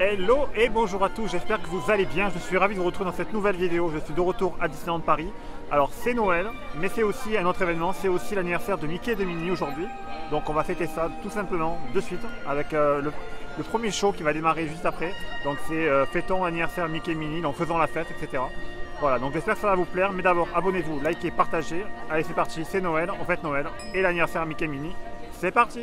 Hello et bonjour à tous, j'espère que vous allez bien. Je suis ravi de vous retrouver dans cette nouvelle vidéo. Je suis de retour à Disneyland Paris. Alors c'est Noël, mais c'est aussi un autre événement, c'est aussi l'anniversaire de Mickey et de Minnie aujourd'hui. Donc on va fêter ça tout simplement de suite avec le premier show qui va démarrer juste après. Donc c'est fêtons l'anniversaire Mickey et Minnie, donc faisons la fête, etc. Voilà, donc j'espère que ça va vous plaire, mais d'abord abonnez-vous, likez, partagez. Allez c'est parti, c'est Noël, on fête Noël et l'anniversaire Mickey et Minnie. C'est parti!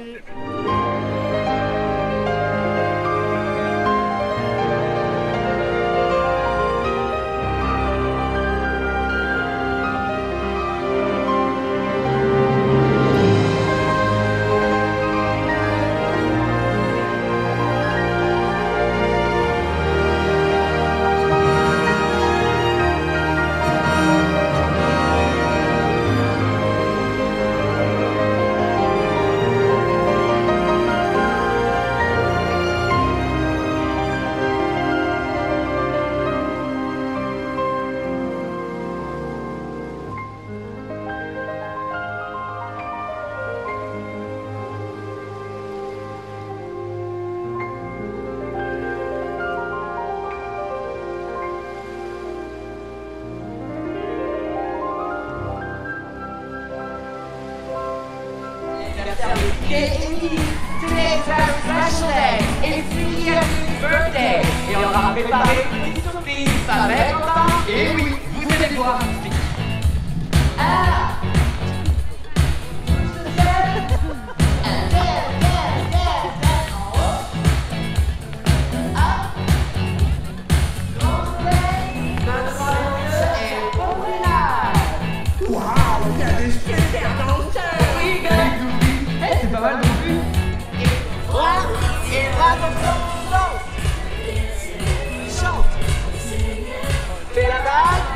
Today is our special day. It's Mickey's birthday. Et on a préparé une petite surprise. Ça va être content. Et oui, vous allez voir. C'est pas mal non plus. Et là, chante. Fais la bague.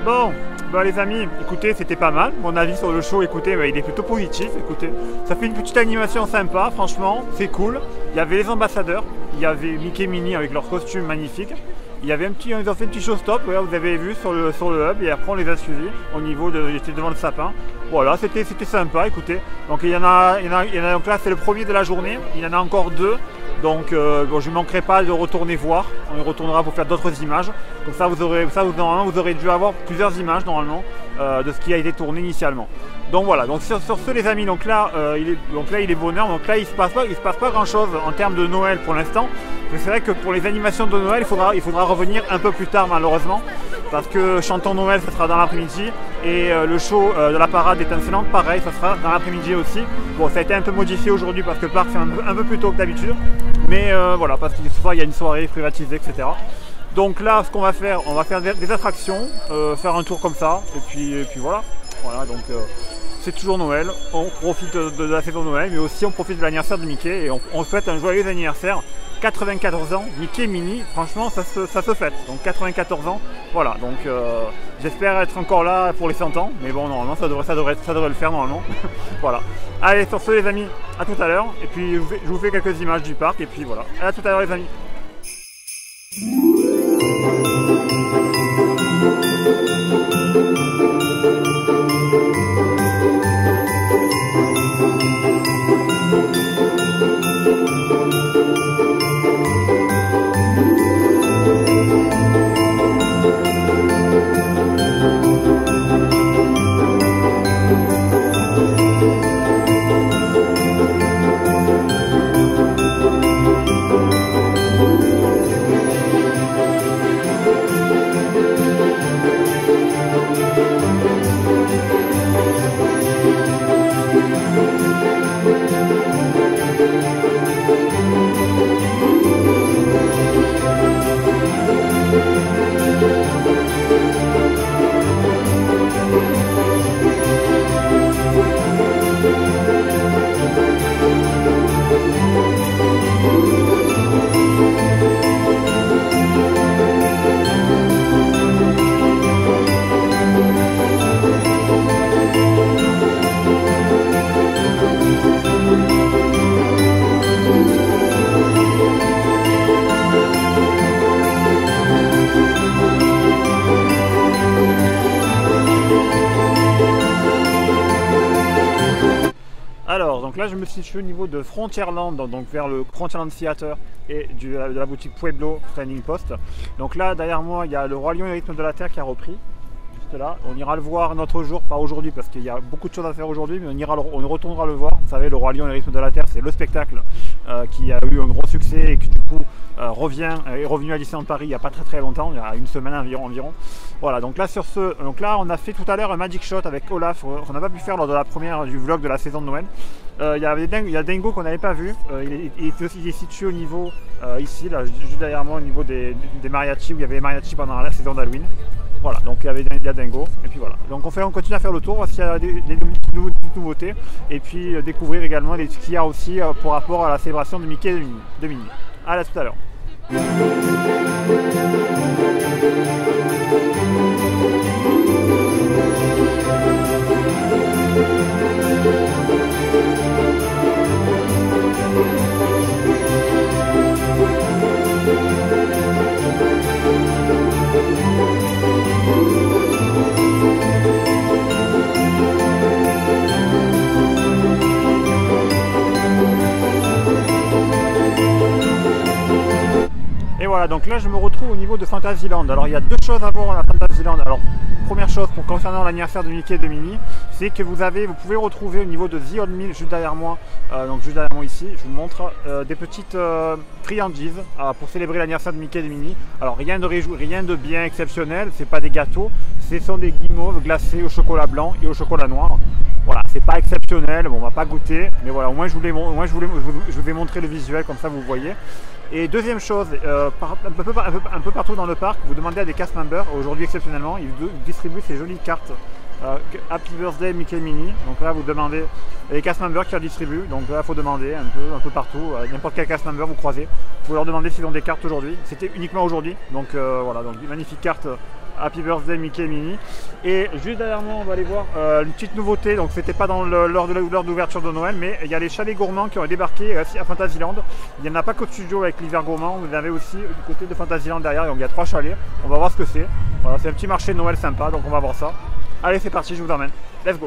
Bon, bah les amis, écoutez, c'était pas mal. Mon avis sur le show, écoutez, bah, il est plutôt positif. Écoutez, ça fait une petite animation sympa, franchement, c'est cool. Il y avait les ambassadeurs, il y avait Mickey et Minnie avec leurs costumes magnifiques. Il y avait ils ont fait un petit show-stop, ouais, vous avez vu sur le hub, et après on les a suivis au niveau de, j'étais devant le sapin. Voilà, c'était sympa, écoutez. Donc il y en a donc là c'est le premier de la journée, il y en a encore deux. Donc bon, je ne manquerai pas de retourner voir, on y retournera pour faire d'autres images. Donc ça, normalement, vous aurez dû avoir plusieurs images normalement de ce qui a été tourné initialement. Donc voilà, donc sur ce les amis, donc là il est bonheur, donc là il se passe pas grand chose en termes de Noël pour l'instant. C'est vrai que pour les animations de Noël, il faudra revenir un peu plus tard malheureusement, parce que Chantons Noël, ça sera dans l'après-midi, et le show de la parade étincelante, pareil, ça sera dans l'après-midi aussi. Bon, ça a été un peu modifié aujourd'hui parce que le parc c'est un peu plus tôt que d'habitude, mais voilà, parce qu'il y a une soirée privatisée, etc. Donc là, ce qu'on va faire, on va faire des attractions, faire un tour comme ça, et puis voilà. Voilà, donc c'est toujours Noël, on profite de la saison Noël, mais aussi on profite de l'anniversaire de Mickey, et on souhaite un joyeux anniversaire. 94 ans, Mickey et Minnie, franchement ça se fête, donc 94 ans, voilà, donc j'espère être encore là pour les 100 ans, mais bon, normalement ça devrait le faire normalement, voilà. Allez, sur ce les amis, à tout à l'heure, et puis je vous fais quelques images du parc, et puis voilà, à tout à l'heure les amis. donc là je me situe au niveau de Frontierland, donc vers le Frontierland Theater et de la boutique Pueblo Training Post. Donc là derrière moi il y a le Roi Lion et le rythme de la terre qui a repris. Là. On ira le voir un autre jour, pas aujourd'hui parce qu'il y a beaucoup de choses à faire aujourd'hui, mais on retournera le voir. Vous savez, le Roi Lion et le rythme de la terre, c'est le spectacle qui a eu un gros succès et qui du coup est revenu à Disneyland Paris il n'y a pas très longtemps, il y a une semaine environ. Voilà, donc là on a fait tout à l'heure un Magic Shot avec Olaf, qu'on n'a pas pu faire lors de la première du vlog de la saison de Noël. Il y a Dingo qu'on n'avait pas vu, il est situé au niveau ici, là, juste derrière moi, au niveau des mariachis, où il y avait les mariachis pendant la saison d'Halloween. Voilà, donc il y a Dingo, et puis voilà. Donc on continue à faire le tour, voir s'il y a des nouveautés, et puis découvrir également ce qu'il y a aussi pour rapport à la célébration de Mickey et de Minnie. Allez, à tout à l'heure. Et voilà, donc là je me retrouve au niveau de Fantasyland. Alors il y a deux choses à voir à Fantasyland. Alors première chose concernant l'anniversaire de Mickey et de Minnie, c'est que vous pouvez retrouver au niveau de The Old Mill, juste derrière moi, donc juste derrière moi ici, je vous montre des petites friandises pour célébrer l'anniversaire de Mickey et de Minnie. Alors rien de bien exceptionnel, c'est pas des gâteaux, ce sont des guimauves glacés au chocolat blanc et au chocolat noir. Voilà, c'est pas exceptionnel, bon, on va pas goûter, mais voilà, au moins je vous ai montré le visuel, comme ça vous voyez. Et deuxième chose, un peu partout dans le parc, vous demandez à des cast members, aujourd'hui exceptionnellement, ils distribuent ces jolies cartes Happy Birthday Mickey et Minnie. Donc là vous demandez, les cast members qui la distribuent, donc là il faut demander un peu partout, n'importe quel cast member vous croisez, vous pouvez leur demander s'ils ont des cartes aujourd'hui, c'était uniquement aujourd'hui, donc voilà, donc une magnifique carte Happy Birthday Mickey et Minnie. Et juste derrière moi on va aller voir une petite nouveauté, donc c'était pas dans l'heure d'ouverture de Noël, mais il y a les chalets gourmands qui ont débarqué à Fantasyland. Il n'y en a pas qu'au studio avec l'hiver gourmand, vous avez aussi du côté de Fantasyland derrière, donc il y a 3 chalets, on va voir ce que c'est. Voilà, c'est un petit marché de Noël sympa, donc on va voir ça. Allez c'est parti, je vous emmène, let's go.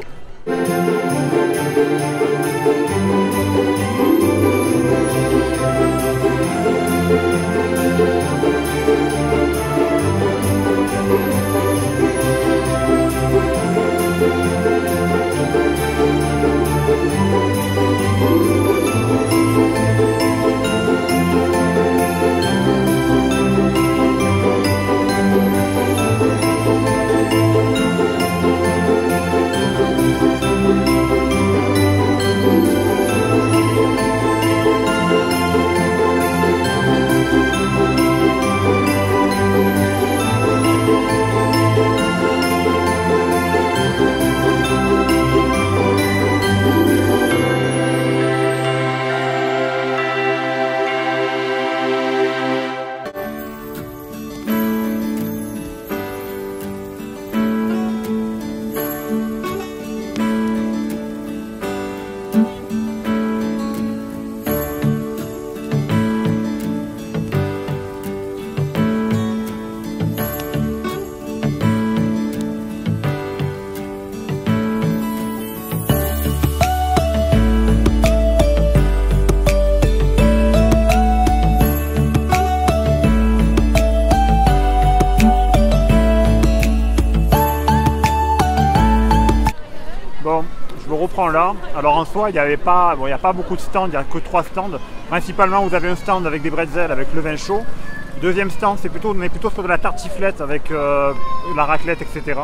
Bon, je me reprends là. Alors en soi, il n'y a pas beaucoup de stands, il n'y a que 3 stands. Principalement, vous avez un stand avec des bretzels avec le vin chaud. Deuxième stand, on est plutôt sur de la tartiflette avec la raclette, etc.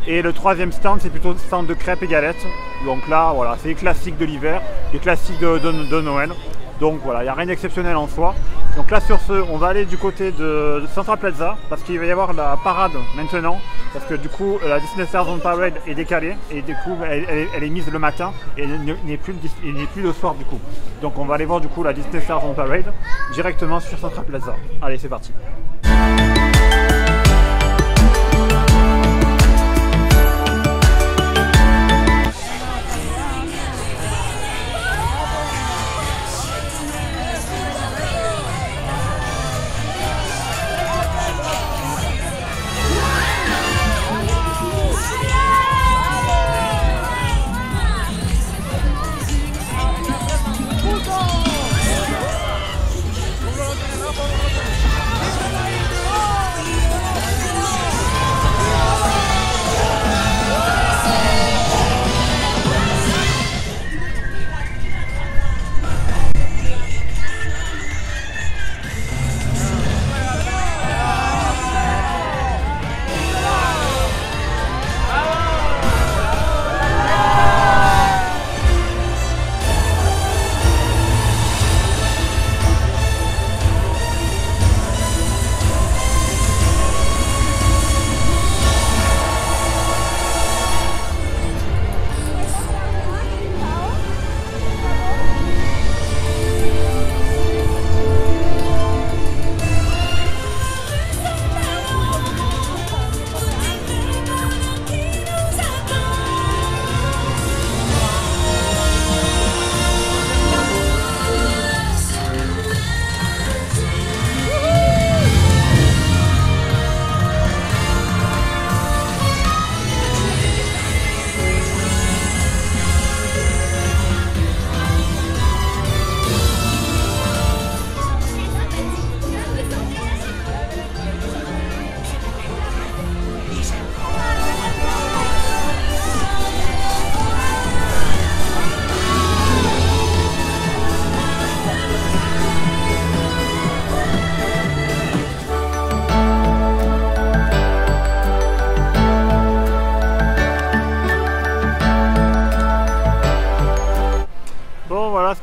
Et le troisième stand, c'est plutôt stand de crêpes et galettes. Donc là, voilà, c'est les classiques de l'hiver, les classiques de Noël. Donc voilà, il n'y a rien d'exceptionnel en soi. Donc là sur ce, on va aller du côté de Central Plaza parce qu'il va y avoir la parade maintenant. Parce que du coup, la Disney Stars on Parade est décalée et du coup, elle est mise le matin et elle n'est plus le soir du coup. Donc on va aller voir du coup la Disney Stars on Parade directement sur Central Plaza. Allez, c'est parti.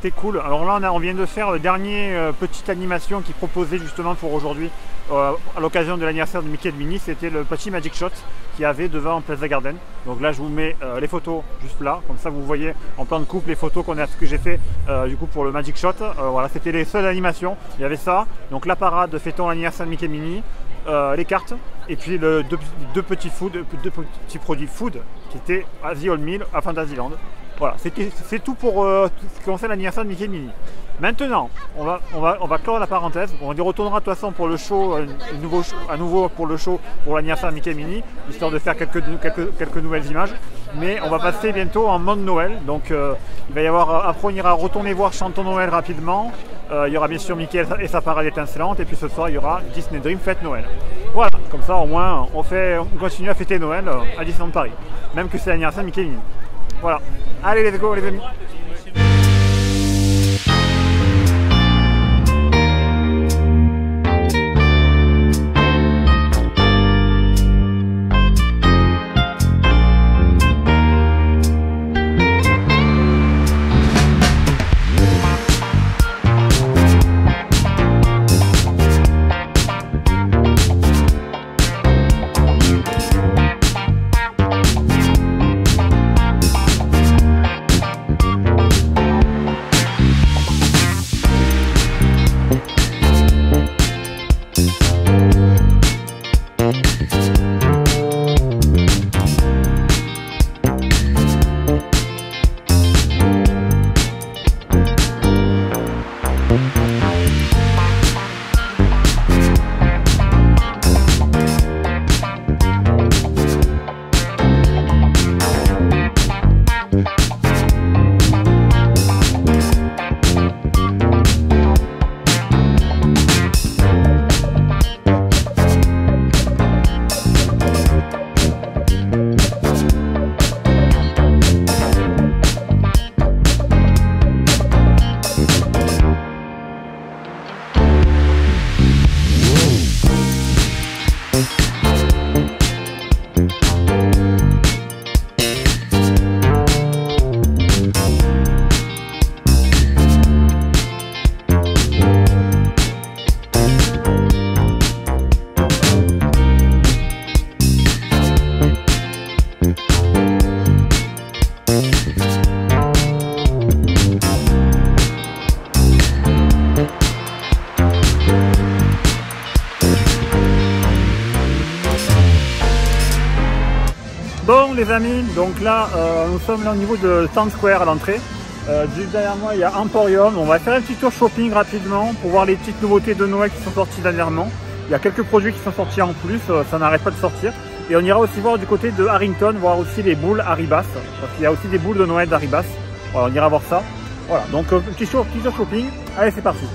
c'était cool. Alors là on vient de faire le dernier petite animation qui proposait justement pour aujourd'hui à l'occasion de l'anniversaire de Mickey et de Minnie, c'était le petit Magic Shot qu'il y avait devant Plaza Garden. Donc là je vous mets les photos juste là, comme ça vous voyez en plan de coupe les photos que j'ai fait du coup pour le Magic Shot. Voilà, c'était les seules animations, il y avait ça, donc la parade fêtons l'anniversaire de Mickey et Minnie, les cartes, et puis deux petits produits food qui étaient à The Old Mill à Fantasyland. Voilà, c'est tout pour tout ce qui concerne l'anniversaire de Mickey et Minnie. Maintenant, on va clore la parenthèse. On y retournera de toute façon pour le show, à nouveau pour le show pour l'anniversaire de Mickey et Minnie, histoire de faire quelques nouvelles images. Mais on va passer bientôt en mode Noël. Donc il va y avoir, après on ira retourner voir Chantons Noël rapidement. Il y aura bien sûr Mickey et sa parade étincelante. Et puis ce soir il y aura Disney Dream Fête Noël. Voilà, comme ça au moins on continue à fêter Noël à Disneyland Paris. Même que c'est l'anniversaire de Mickey et Minnie. Voilà, allez let's go les amis. Bon les amis, donc là nous sommes là au niveau de Times Square à l'entrée. Juste derrière moi il y a Emporium. On va faire un petit tour shopping rapidement pour voir les petites nouveautés de Noël qui sont sorties dernièrement. Il y a quelques produits qui sont sortis en plus, ça n'arrête pas de sortir. Et on ira aussi voir du côté de Harrington, voir aussi les boules Haribas, parce qu'il y a aussi des boules de Noël d'Haribas. Voilà, on ira voir ça. Voilà, donc petit tour shopping. Allez, c'est parti.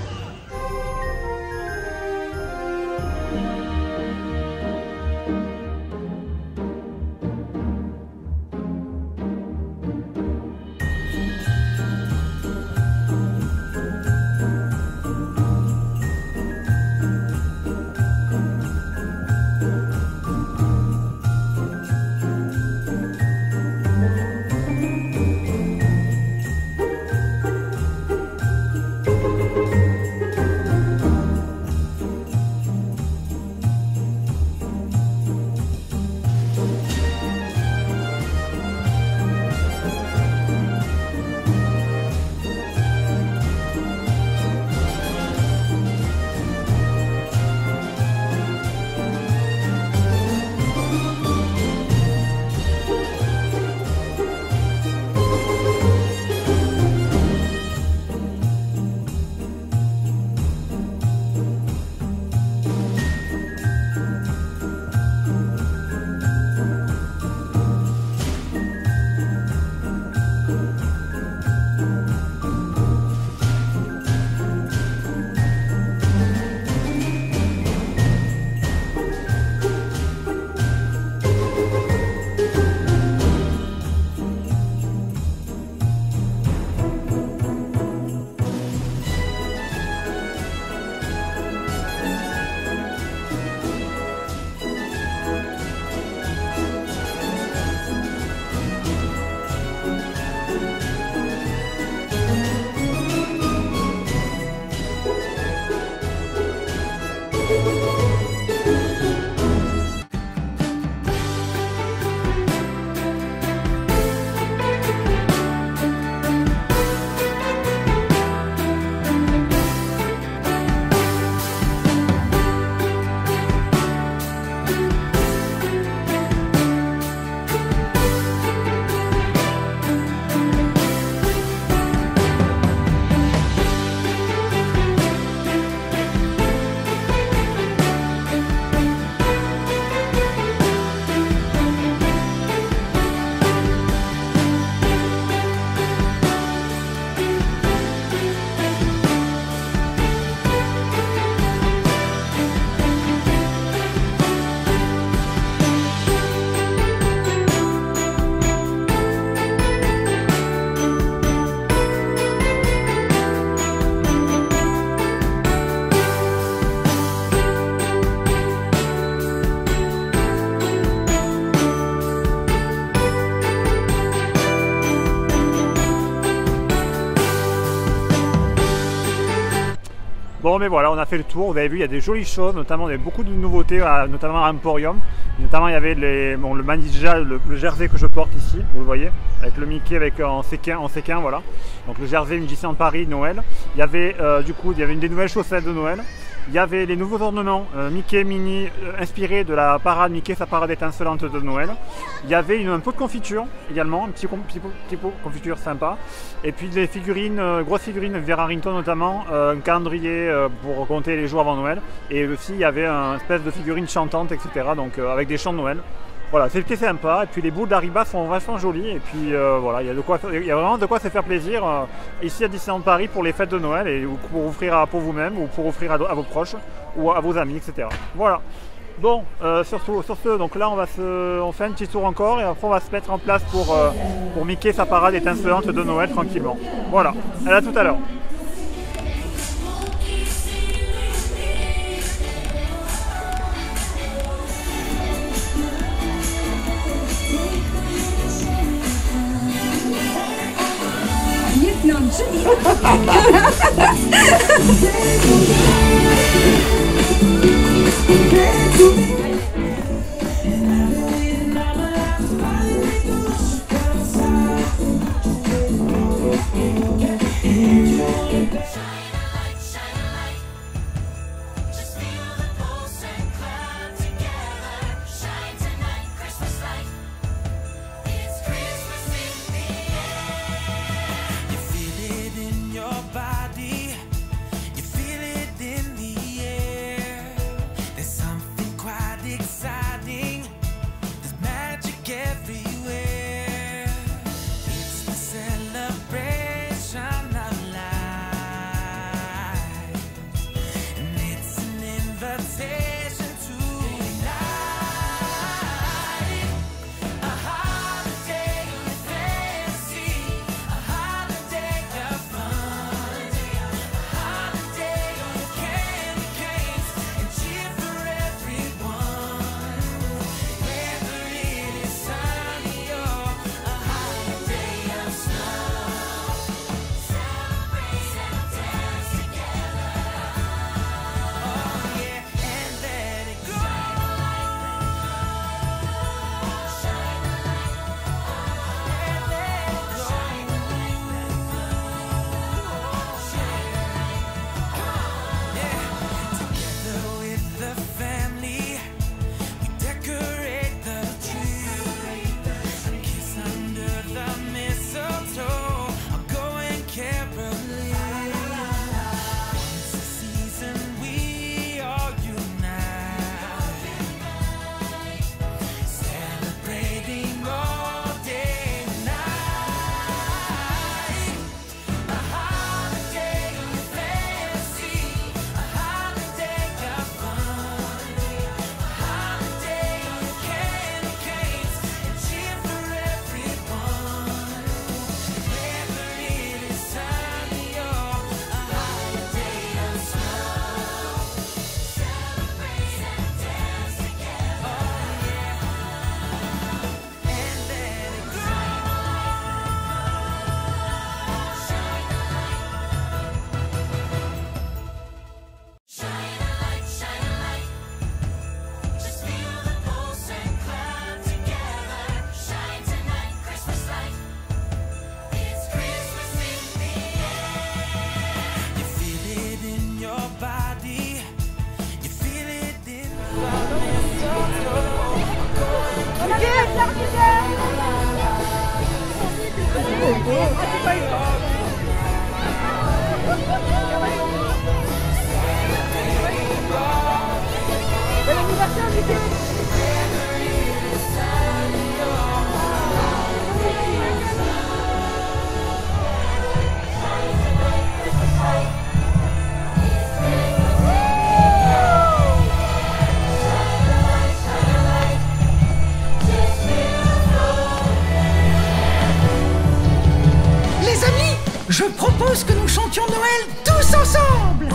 Bon, mais voilà, on a fait le tour. Vous avez vu, il y a des jolies choses, notamment il y avait beaucoup de nouveautés, notamment à Emporium. Notamment, il y avait le Manija, le jersey que je porte ici, vous le voyez, avec le Mickey en séquin, voilà. Donc le jersey du Disneyland Paris Noël. Il y avait du coup, il y avait une des nouvelles chaussettes de Noël. Il y avait les nouveaux ornements Mickey Mini inspirés de la parade Mickey, sa parade étincelante de Noël. Il y avait un pot de confiture également, un petit pot de confiture sympa. Et puis des figurines, grosses figurines Vera Rington notamment, un calendrier pour compter les jours avant Noël. Et aussi il y avait une espèce de figurine chantante, etc. Donc avec des chants de Noël. Voilà, c'était sympa. Et puis les boules d'Ariba sont vachement jolies. Et puis voilà, il y a vraiment de quoi se faire plaisir ici à Disneyland Paris pour les fêtes de Noël et pour offrir pour vous-même ou pour offrir à vos proches ou à vos amis, etc. Voilà. Bon, sur ce, donc là on fait un petit tour encore et après on va se mettre en place pour Mickey sa parade étincelante de Noël tranquillement. Voilà, à tout à l'heure. Je propose que nous chantions Noël tous ensemble.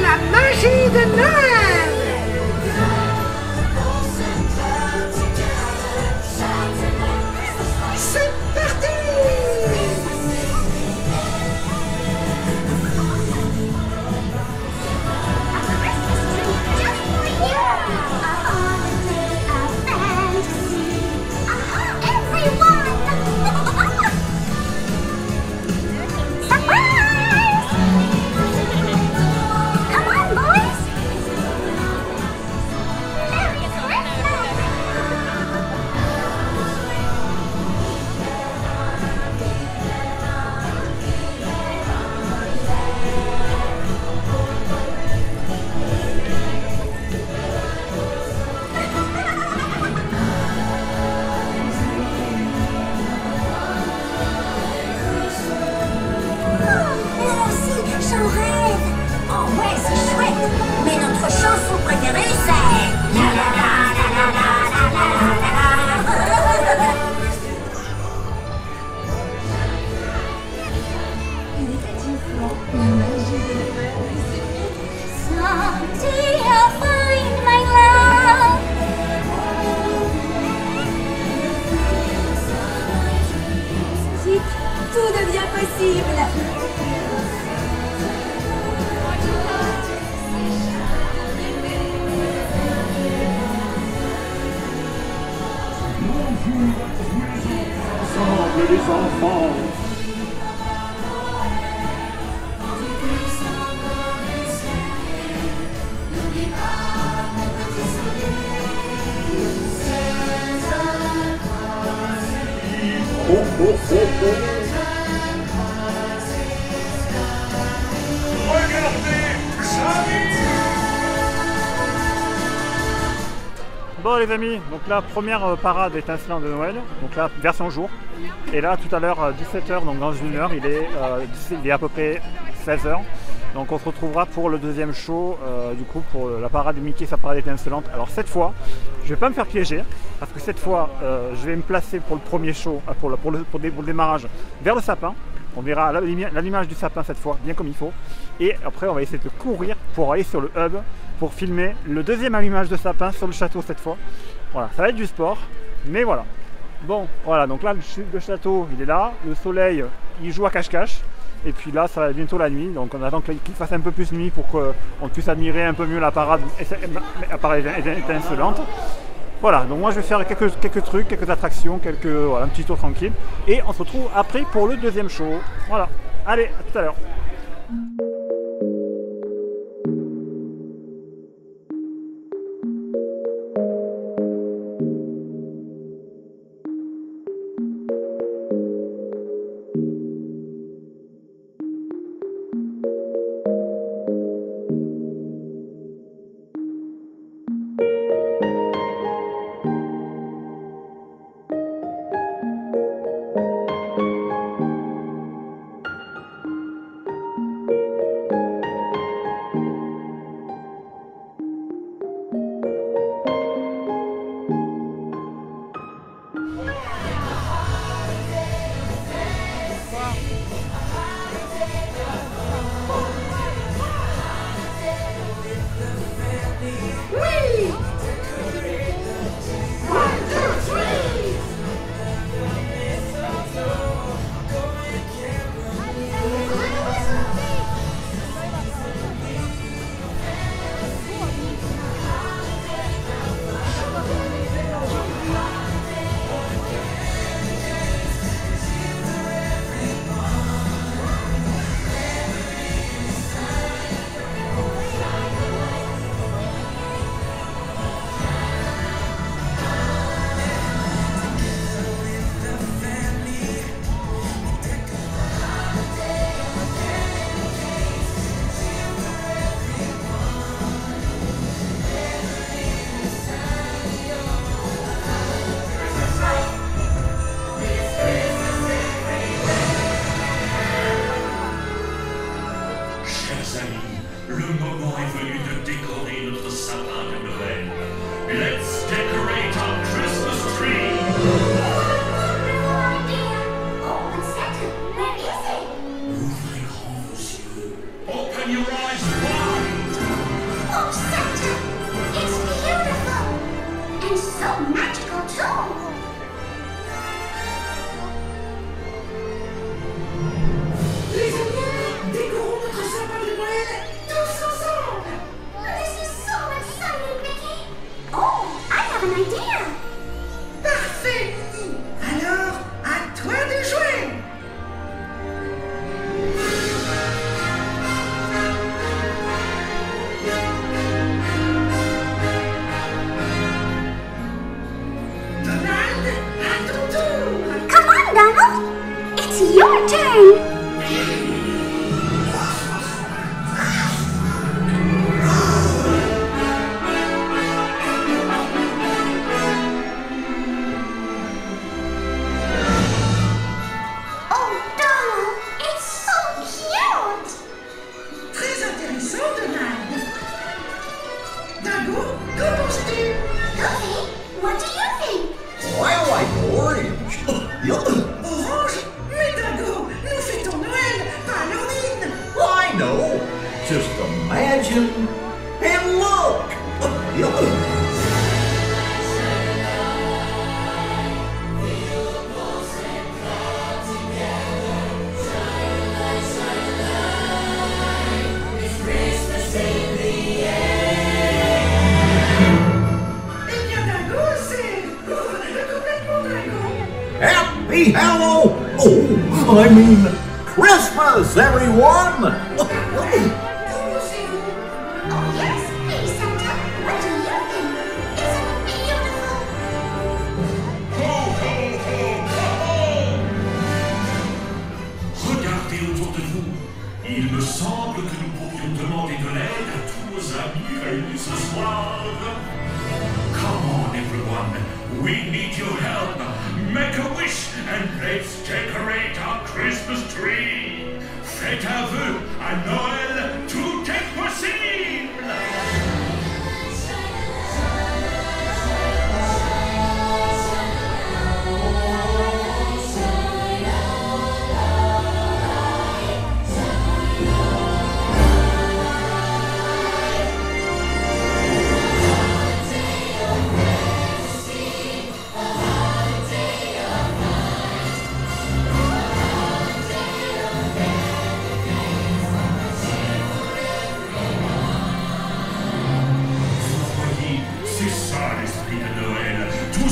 la magie de Noël. C'est parti. J'en rêve. Oh ouais, c'est chouette. Mais notre chanson préférée, c'est... La la la la la la la la la la. Il était une fois la magie de Noël. Someday I'll find my love. Vite, tout devient possible. Ensemble les enfants. Oh, oh, oh, oh. Bon les amis, donc la première parade étincelante de Noël, donc là version jour. Et là tout à l'heure 17h, donc dans une heure, il est à peu près 16h. Donc on se retrouvera pour le deuxième show, du coup pour la parade de Mickey, sa parade étincelante. Alors cette fois, je vais pas me faire piéger, parce que cette fois je vais me placer pour le premier show, pour le démarrage, vers le sapin. On verra l'allumage du sapin cette fois, bien comme il faut. Et après on va essayer de courir pour aller sur le hub, pour filmer le deuxième allumage de sapin sur le château cette fois. Voilà, ça va être du sport, mais voilà. Bon, voilà, donc là le château il est là, le soleil il joue à cache-cache. Et puis là ça va être bientôt la nuit, donc on attend qu'il fasse un peu plus nuit pour qu'on puisse admirer un peu mieux la parade étincelante. Voilà, donc moi je vais faire quelques trucs, quelques attractions, voilà, un petit tour tranquille. Et on se retrouve après pour le deuxième show. Voilà, allez, à tout à l'heure. Happy Hallow! Oh, I mean Christmas, everyone! Oh yes, hey Santa, what do you think? Isn't it beautiful? Regardez autour de vous. Il me semble que nous pourrions demander de l'aide à tous nos amis réunis ce soir. Come on, everyone. We need your help. Make a wish and let's decorate our Christmas tree. Faites un vœu à Noël, tout est possible.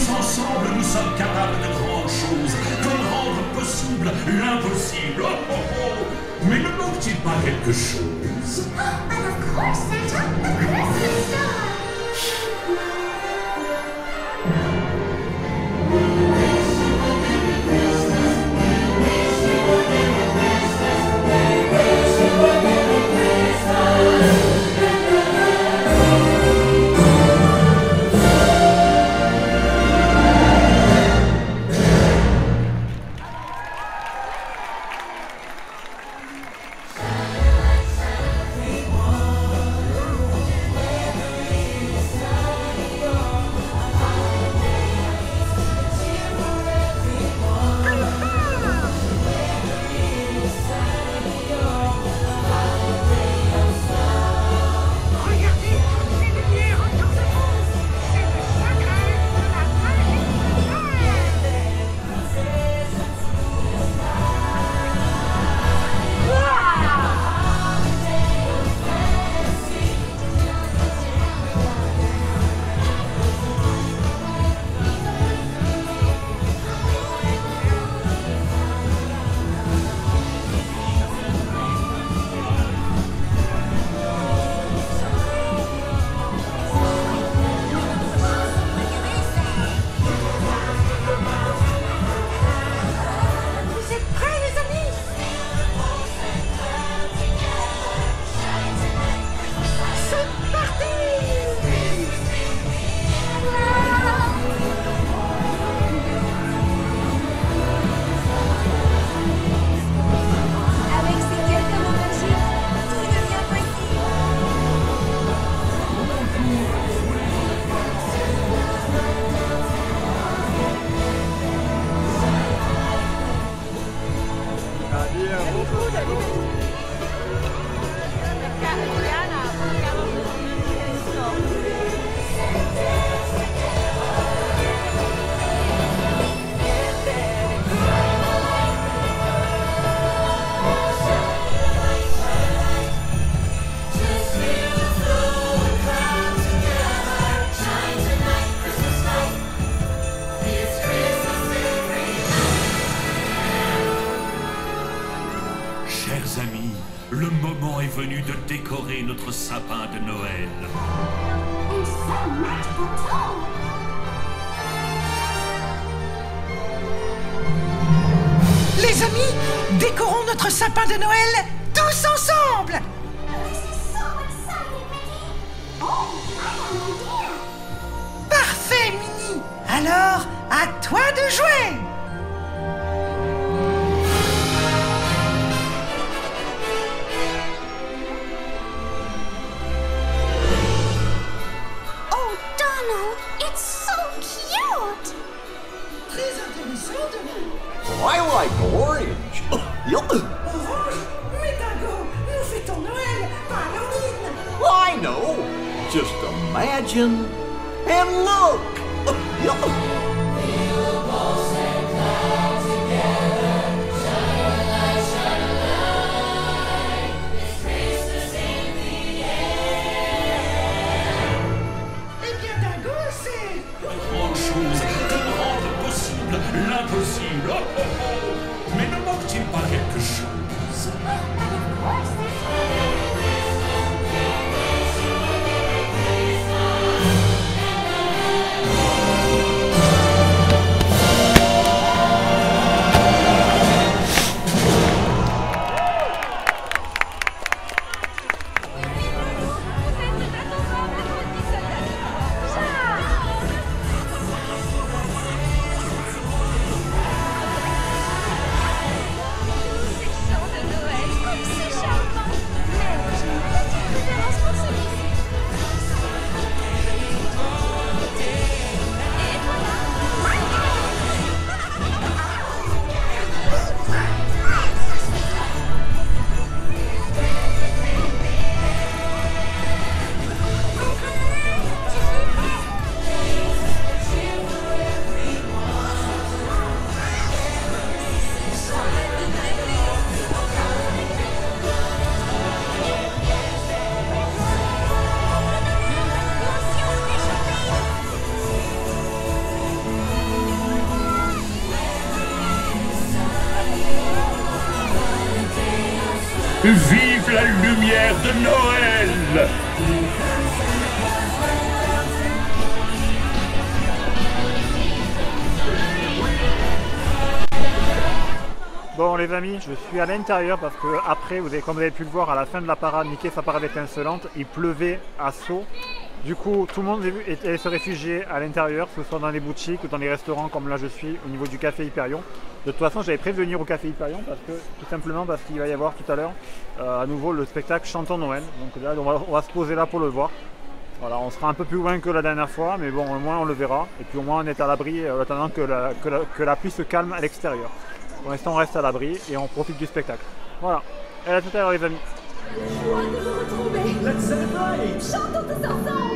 Ensemble, nous sommes capables de grandes choses, comme rendre possible l'impossible. Oh, oh, oh. Mais ne manque-t-il pas quelque chose? And of course, Santa, the Christmas star. Le moment est venu de décorer notre sapin de Noël. And so magical too. Les amis, décorons notre sapin de Noël tous ensemble. This is so exciting, Mickey. Oh, I have an idea. Parfait, Minnie. Alors, à toi de jouer. Oh, Donald, it's so cute. Très intéressant de nous. I like orange. Orange, mais Dingo, nous fêtons Noël, pas Halloween. I know. Just imagine and look. Eh bien, Dingo, c'est... Grande chose, comme rendre possible l'impossible. Oh, oh, Vive la lumière de Noël! Bon les amis, je suis à l'intérieur parce que après, comme vous avez pu le voir à la fin de la parade, Mickey sa parade étincelante, il pleuvait à seau. Du coup, tout le monde est se réfugier à l'intérieur, que ce soit dans les boutiques ou dans les restaurants comme là je suis au niveau du café Hyperion. De toute façon, j'avais prévu de venir au café Hyperion tout simplement parce qu'il va y avoir tout à l'heure à nouveau le spectacle Chantons Noël. Donc là, on va se poser là pour le voir. Voilà, on sera un peu plus loin que la dernière fois, mais bon, au moins on le verra. Et puis au moins on est à l'abri en attendant que la pluie se calme à l'extérieur. Pour l'instant, on reste à l'abri et on profite du spectacle. Voilà. Et à tout à l'heure, les amis. Joie de vous retrouver. Let's celebrate! Chantons tous ensemble.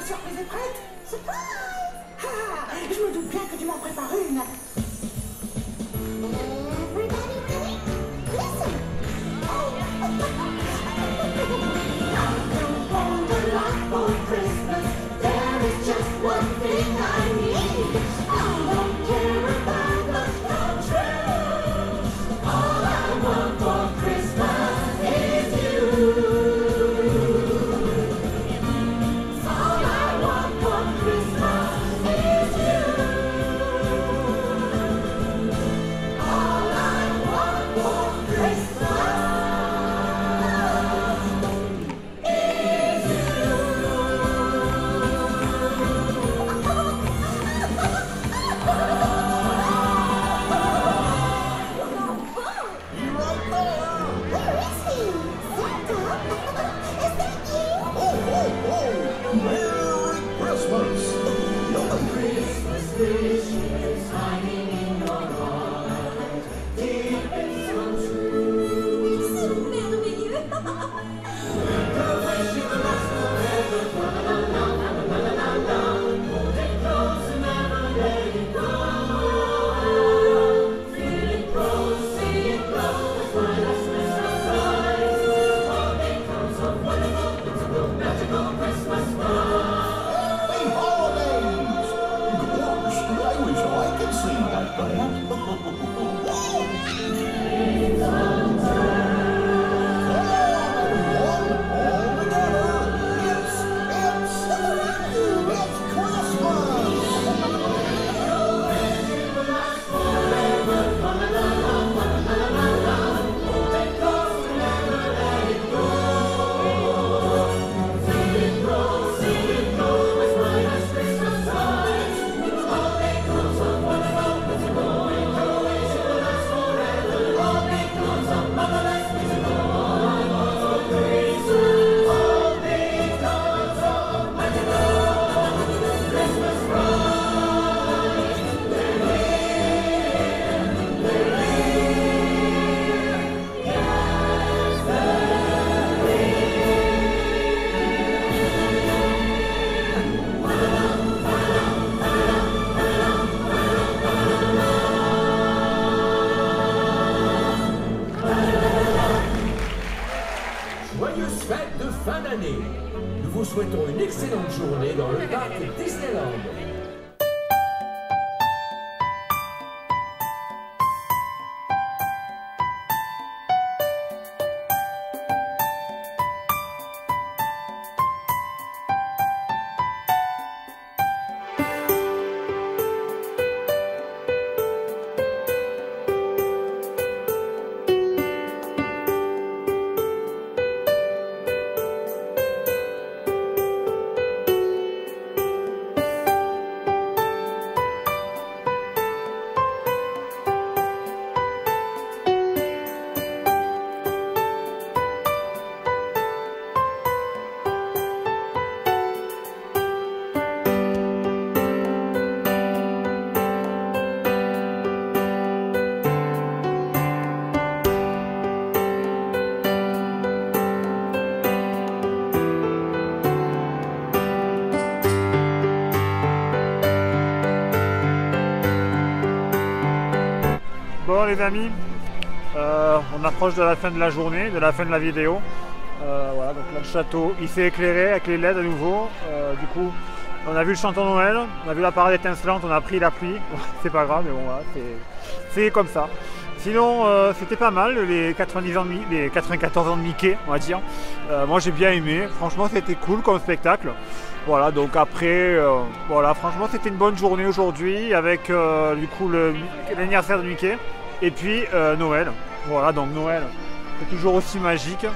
surprise est prête. Surprise! Ah, je me doute bien que tu m'en prépares une. Everybody ready? Listen! For Christmas, there is just one thing I need. I don't care about the country. All I want for Christmas is you. All I want for Christmas is you. All I want for Christmas. Joyeuses fêtes de fin d'année. Nous vous souhaitons une excellente journée dans le parc Disneyland. Bon les amis, on approche de la fin de la journée, de la fin de la vidéo. Voilà, donc là le château il s'est éclairé avec les LED à nouveau. Du coup on a vu le chanton Noël, on a vu la parade étincelante, on a pris la pluie. C'est pas grave mais bon voilà, c'est comme ça. Sinon c'était pas mal les 90 ans de, les 94 ans de Mickey on va dire. Moi j'ai bien aimé, franchement c'était cool comme spectacle. Voilà, donc après, voilà, franchement c'était une bonne journée aujourd'hui avec du coup l'anniversaire de Mickey et puis Noël. Voilà, donc Noël c'est toujours aussi magique.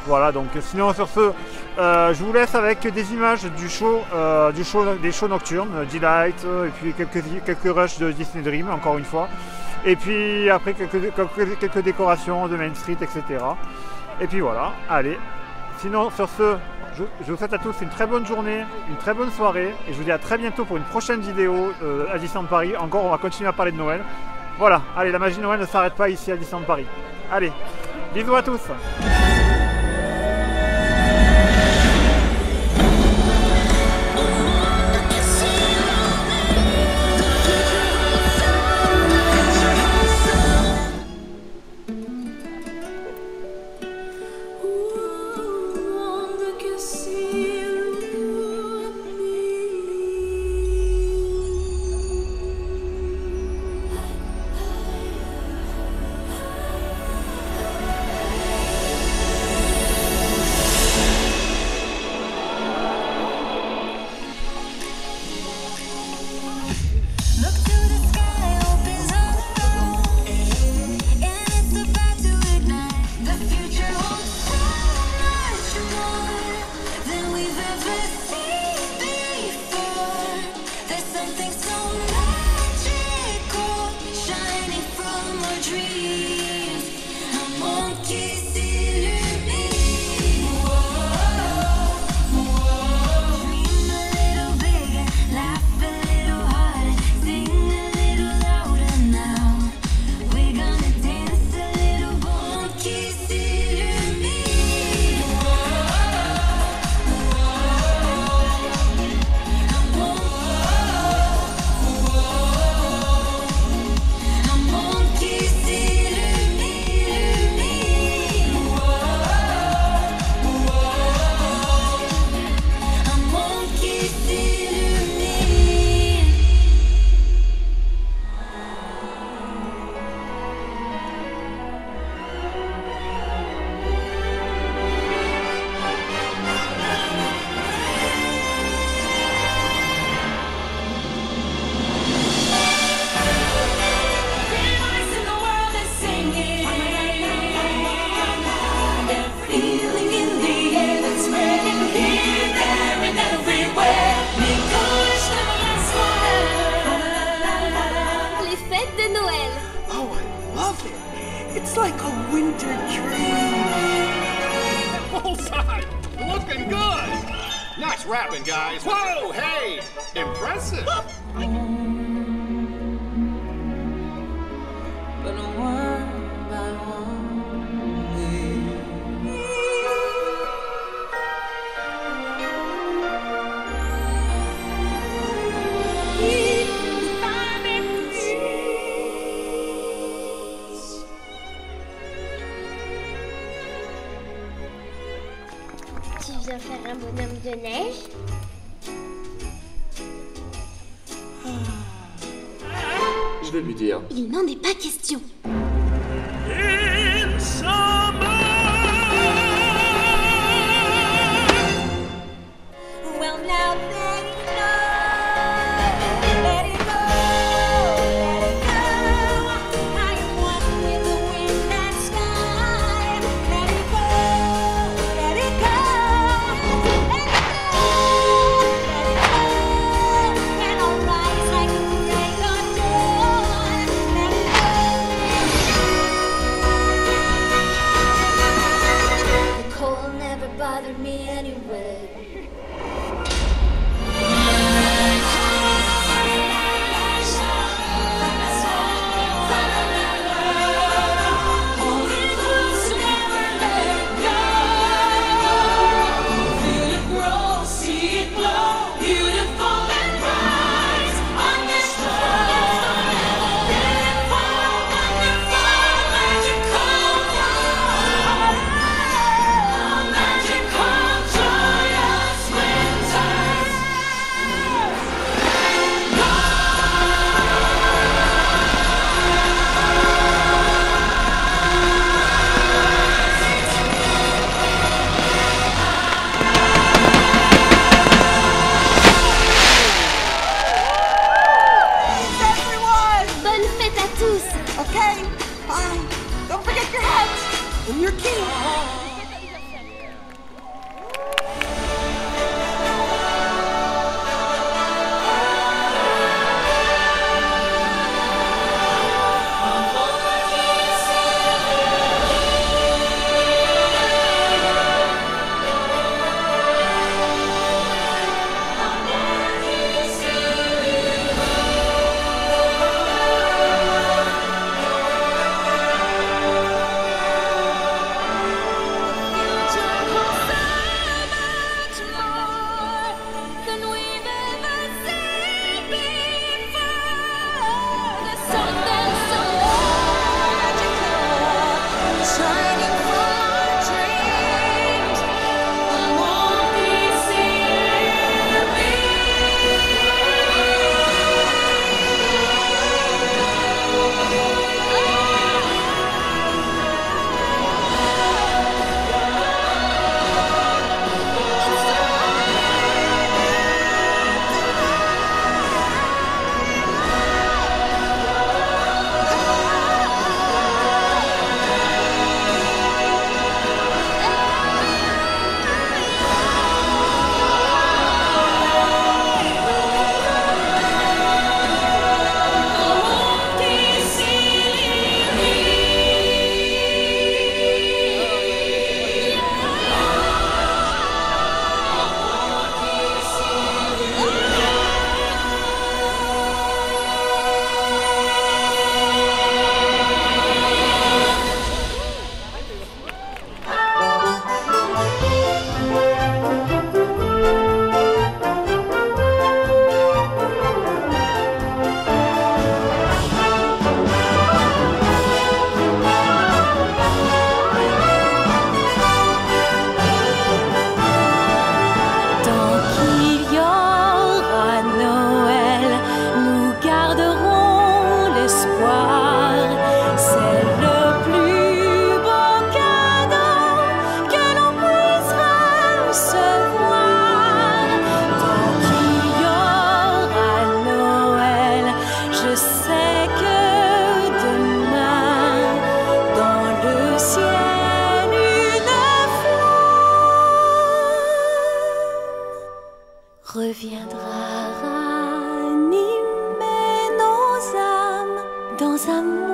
Voilà, donc sinon sur ce, je vous laisse avec des images des shows nocturnes, Delight et puis quelques rushs de Disney Dream encore une fois. Et puis après quelques décorations de Main Street, etc. Et puis voilà, allez. Sinon sur ce, je vous souhaite à tous une très bonne journée, une très bonne soirée et je vous dis à très bientôt pour une prochaine vidéo à Disneyland Paris. Encore, on va continuer à parler de Noël. Voilà, allez, la magie de Noël ne s'arrête pas ici à Disneyland Paris. Allez, bisous à tous. Oh, like a winter dream. Bullseye! Looking good! Nice rapping, guys. Whoa, hey! Impressive! But one by one, Tu viens faire un bonhomme de neige? Je vais lui dire. Il n'en est pas question. Well, now let it go, let it go, let it go. I am one with the wind and sky. Let it go, let it go, let it go, let it go. And I'll rise like a break of dawn. Let it go. The cold never bothered me anyway. Bonne fête à tous! Okay, fine. Don't forget your hats and your key. reviendra ranimer nos âmes dans un monde